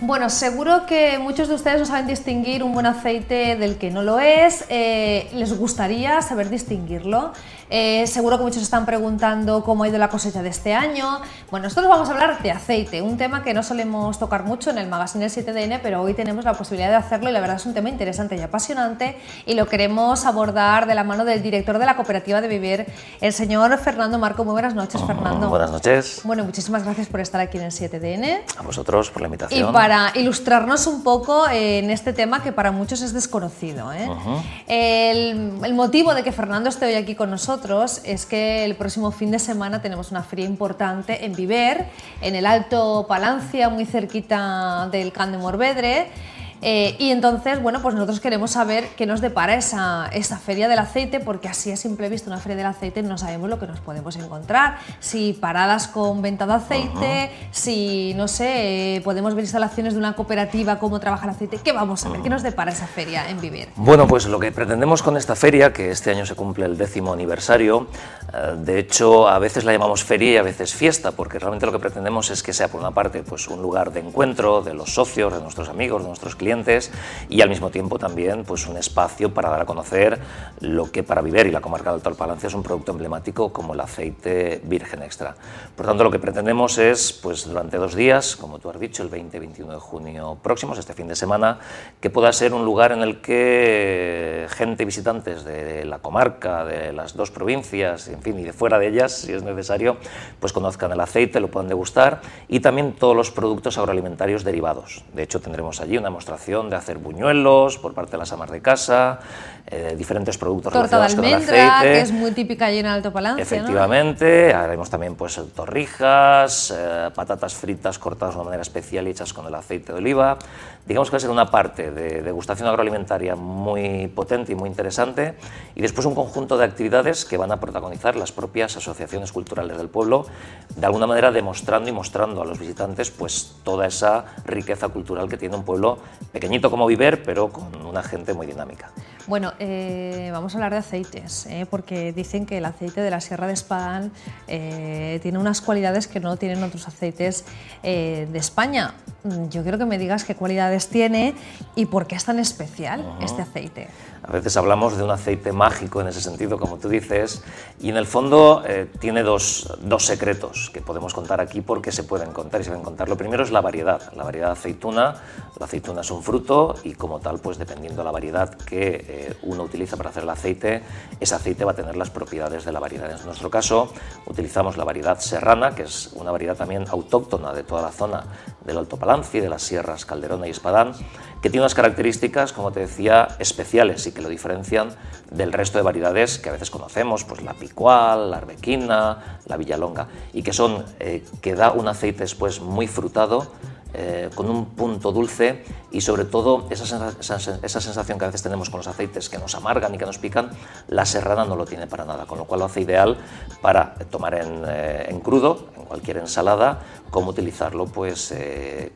Bueno, seguro que muchos de ustedes no saben distinguir un buen aceite del que no lo es. Les gustaría saber distinguirlo. Seguro que muchos están preguntando cómo ha ido la cosecha de este año. Bueno, nosotros vamos a hablar de aceite, un tema que no solemos tocar mucho en el magazine del 7DN, pero hoy tenemos la posibilidad de hacerlo y la verdad es un tema interesante y apasionante y lo queremos abordar de la mano del director de la Cooperativa de Viver, el señor Fernando Marco. Muy buenas noches, Fernando. Buenas noches. Bueno, muchísimas gracias por estar aquí en el 7DN. A vosotros por la invitación. Y para ilustrarnos un poco en este tema que para muchos es desconocido. El motivo de que Fernando esté hoy aquí con nosotros es que el próximo fin de semana tenemos una feria importante en Viver, en el Alto Palancia, muy cerquita del Camp de Morvedre. Y entonces, bueno, pues nosotros queremos saber qué nos depara esa feria del aceite, porque así a simple vista una feria del aceite no sabemos lo que nos podemos encontrar. Si paradas con venta de aceite, si, no sé, podemos ver instalaciones de una cooperativa, cómo trabaja el aceite. ¿Qué vamos a ver? ¿Qué nos depara esa feria en Viver? Bueno, pues lo que pretendemos con esta feria, que este año se cumple el 10º aniversario, de hecho a veces la llamamos feria y a veces fiesta, porque realmente lo que pretendemos es que sea por una parte pues un lugar de encuentro de los socios, de nuestros amigos, de nuestros clientes, y al mismo tiempo también pues un espacio para dar a conocer lo que para Viver y la comarca del Alto Palancia es un producto emblemático como el aceite virgen extra. Por tanto, lo que pretendemos es, pues durante 2 días, como tú has dicho, el 20 y 21 de junio próximos, este fin de semana, que pueda ser un lugar en el que gente, visitantes de la comarca, de las 2 provincias, en fin, y de fuera de ellas, si es necesario, pues conozcan el aceite, lo puedan degustar, y también todos los productos agroalimentarios derivados. De hecho, tendremos allí una demostración de hacer buñuelos por parte de las amas de casa, diferentes productos torta relacionados de almendra, con el aceite, que es muy típica allí en el Alto Palancia. Efectivamente, ¿no? Haremos también pues torrijas, patatas fritas cortadas de una manera especial y hechas con el aceite de oliva. Digamos que va a ser una parte de degustación agroalimentaria muy potente y muy interesante, y después un conjunto de actividades que van a protagonizar las propias asociaciones culturales del pueblo, de alguna manera demostrando y mostrando a los visitantes pues toda esa riqueza cultural que tiene un pueblo pequeñito como Viver, pero con una gente muy dinámica. Bueno, vamos a hablar de aceites, porque dicen que el aceite de la Sierra de Espadán tiene unas cualidades que no tienen otros aceites de España. Yo quiero que me digas qué cualidades tiene y por qué es tan especial este aceite. A veces hablamos de un aceite mágico en ese sentido, como tú dices, y en el fondo tiene dos secretos que podemos contar aquí porque se pueden contar y se deben contar. Lo primero es la variedad de aceituna. La aceituna es un fruto y como tal, pues dependiendo de la variedad que uno utiliza para hacer el aceite, ese aceite va a tener las propiedades de la variedad. En nuestro caso utilizamos la variedad serrana, que es una variedad también autóctona de toda la zona del Alto Palancia y de las sierras Calderona y Espadán, que tiene unas características, como te decía, especiales y que lo diferencian del resto de variedades que a veces conocemos, pues la picual, la arbequina, la villalonga, y que son que da un aceite después muy frutado, con un punto dulce y sobre todo esa sensación que a veces tenemos con los aceites que nos amargan y que nos pican, la serrana no lo tiene para nada, con lo cual lo hace ideal para tomar en crudo, en cualquier ensalada, como utilizarlo pues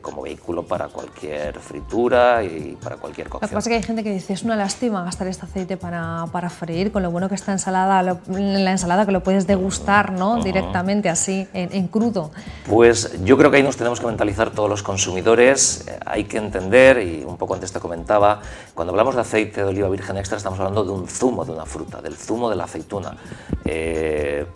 como vehículo para cualquier fritura y para cualquier cocción. Lo que pasa es que hay gente que dice es una lástima gastar este aceite para freír, con lo bueno que está en la ensalada, que lo puedes degustar, ¿no? Directamente así, en crudo. Pues yo creo que ahí nos tenemos que mentalizar todos los consumidores. Hay que entender, y un poco antes te comentaba, cuando hablamos de aceite de oliva virgen extra estamos hablando de un zumo de una fruta, del zumo de la aceituna.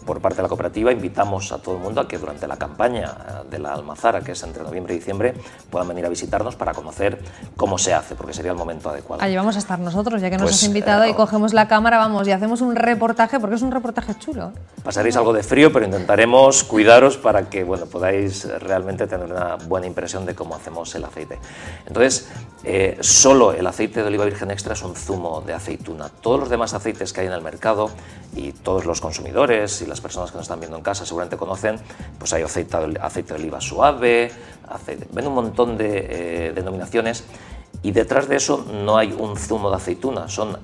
Por parte de la cooperativa invitamos a todo el mundo a que durante la campaña de la almazara, que es entre noviembre y diciembre, puedan venir a visitarnos para conocer cómo se hace, porque sería el momento adecuado. Allí vamos a estar nosotros, ya que nos has invitado, y cogemos la cámara, vamos, y hacemos un reportaje, porque es un reportaje chulo. Pasaréis algo de frío, pero intentaremos cuidaros para que bueno, podáis realmente tener una buena impresión de cómo hacemos el aceite. Entonces, solo el aceite de oliva virgen extra es un zumo de aceituna. Todos los demás aceites que hay en el mercado, y todos los consumidores y las personas que nos están viendo en casa seguramente conocen, pues hay aceite de oliva suave, ven un montón de denominaciones, y detrás de eso no hay un zumo de aceituna, son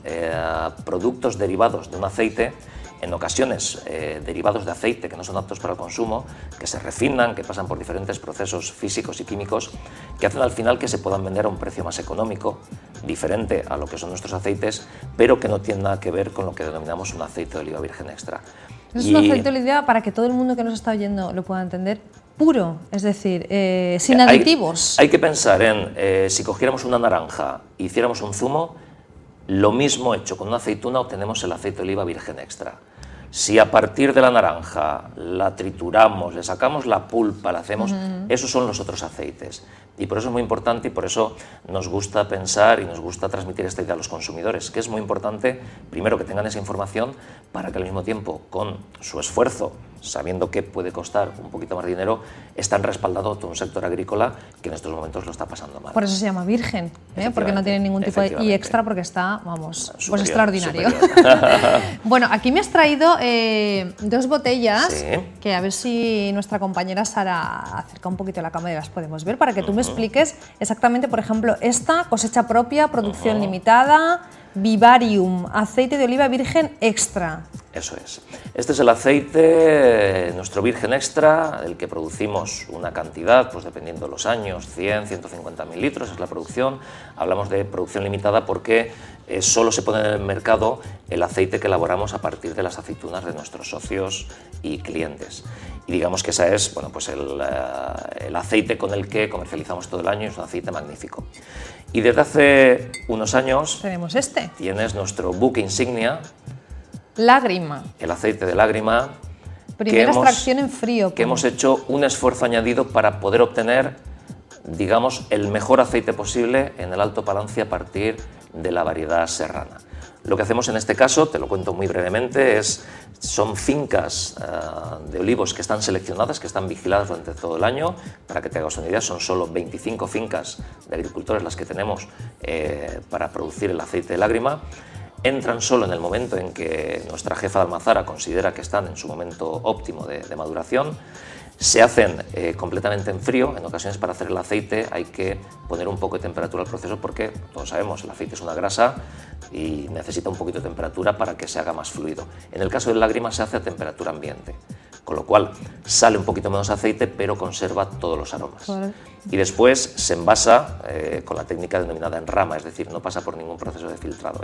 productos derivados de un aceite, en ocasiones derivados de aceite que no son aptos para el consumo, que se refinan, que pasan por diferentes procesos físicos y químicos, que hacen al final que se puedan vender a un precio más económico, diferente a lo que son nuestros aceites, pero que no tienen nada que ver con lo que denominamos un aceite de oliva virgen extra. Es un aceite de oliva, para que todo el mundo que nos está oyendo lo pueda entender, puro, es decir, sin aditivos. Hay que pensar en, si cogiéramos una naranja e hiciéramos un zumo, lo mismo hecho con una aceituna obtenemos el aceite de oliva virgen extra. Si a partir de la naranja la trituramos, le sacamos la pulpa, la hacemos, esos son los otros aceites. Y por eso es muy importante y por eso nos gusta pensar y nos gusta transmitir esta idea a los consumidores, que es muy importante, primero, que tengan esa información para que al mismo tiempo, con su esfuerzo, sabiendo que puede costar un poquito más de dinero, están respaldando todo un sector agrícola que en estos momentos lo está pasando mal. Por eso se llama virgen, porque no tiene ningún tipo de y extra, porque está, vamos, superior, pues extraordinario. Bueno, aquí me has traído 2 botellas, sí, que a ver si nuestra compañera Sara acerca un poquito la cámara y las podemos ver, para que tú me expliques exactamente, por ejemplo, esta, cosecha propia, producción limitada, Vivarium, aceite de oliva virgen extra. Eso es. Este es el aceite, nuestro virgen extra, del que producimos una cantidad, pues dependiendo de los años, 100, 150.000 litros es la producción. Hablamos de producción limitada porque solo se pone en el mercado el aceite que elaboramos a partir de las aceitunas de nuestros socios y clientes. Y digamos que ese es, bueno, pues el aceite con el que comercializamos todo el año, es un aceite magnífico. Y desde hace unos años tenemos este. Tienes nuestro buque insignia, Lágrima. El aceite de lágrima. Primera extracción en frío. Que hemos hecho un esfuerzo añadido para poder obtener, digamos, el mejor aceite posible en el Alto Palancia a partir de la variedad serrana. Lo que hacemos en este caso, te lo cuento muy brevemente, son fincas de olivos que están seleccionadas, que están vigiladas durante todo el año. Para que te hagas una idea, son solo 25 fincas de agricultores las que tenemos para producir el aceite de lágrima. Entran solo en el momento en que nuestra jefa de almazara considera que están en su momento óptimo de maduración. Se hacen completamente en frío. En ocasiones, para hacer el aceite hay que poner un poco de temperatura al proceso porque, todos sabemos, el aceite es una grasa y necesita un poquito de temperatura para que se haga más fluido. En el caso del lágrima se hace a temperatura ambiente, con lo cual sale un poquito menos aceite pero conserva todos los aromas. Vale. Y después se envasa con la técnica denominada en rama, es decir, no pasa por ningún proceso de filtrado.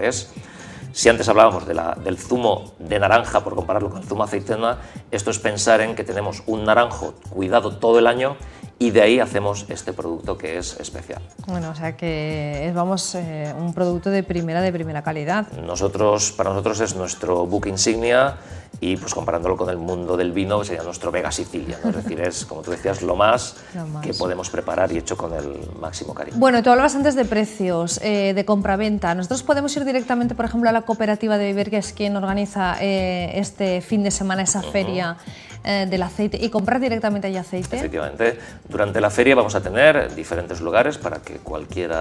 Si antes hablábamos del zumo de naranja, por compararlo con el zumo de aceituna, esto es pensar en que tenemos un naranjo cuidado todo el año y de ahí hacemos este producto que es especial. Bueno, o sea que es, vamos, un producto de primera calidad. Para nosotros es nuestro buque insignia y, pues, comparándolo con el mundo del vino, sería nuestro Vega Sicilia, ¿no? Es decir, es, como tú decías, lo más que podemos preparar y hecho con el máximo cariño. Bueno, tú hablabas antes de precios, de compraventa. Nosotros podemos ir directamente, por ejemplo, a la cooperativa de Viver, que es quien organiza este fin de semana esa feria del aceite, y comprar directamente allí aceite. Efectivamente, durante la feria vamos a tener diferentes lugares para que cualquier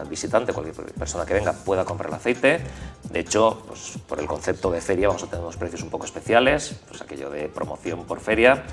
visitante, cualquier persona que venga pueda comprar el aceite. De hecho, pues, por el concepto de feria vamos a tener unos precios un poco especiales, pues aquello de promoción por feria.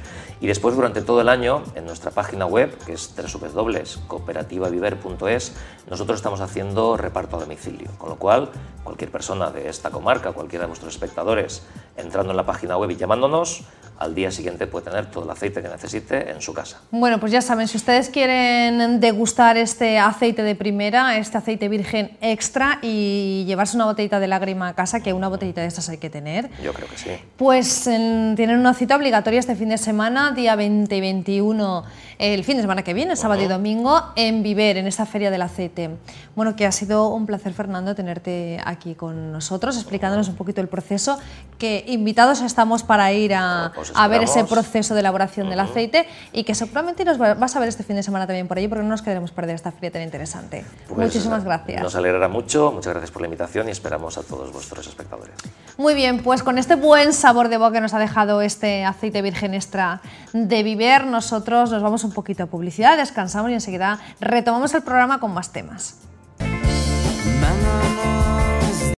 Y después, durante todo el año, en nuestra página web, que es www.cooperativaviver.es, nosotros estamos haciendo reparto a domicilio, con lo cual cualquier persona de esta comarca, cualquiera de vuestros espectadores, entrando en la página web y llamándonos, al día siguiente puede tener todo el aceite que necesite en su casa. Bueno, pues ya saben, si ustedes quieren degustar este aceite de primera, este aceite virgen extra, y llevarse una botellita de lágrima a casa, que una botellita de estas hay que tener. Yo creo que sí. Pues tienen una cita obligatoria este fin de semana, día 20 y 21, el fin de semana que viene, sábado y domingo, en Viver, en esta feria del aceite. Bueno, que ha sido un placer, Fernando, tenerte aquí con nosotros, explicándonos un poquito el proceso, que invitados estamos para ir a ver ese proceso de elaboración del aceite, y que seguramente nos vas a ver este fin de semana también por allí, porque no nos queremos perder esta feria tan interesante. Pues muchísimas gracias. Nos alegrará mucho, muchas gracias por la invitación y esperamos a todos vuestros espectadores. Muy bien, pues con este buen sabor de boca que nos ha dejado este aceite virgen extra de Viver, nosotros nos vamos un poquito a publicidad, descansamos y enseguida retomamos el programa con más temas.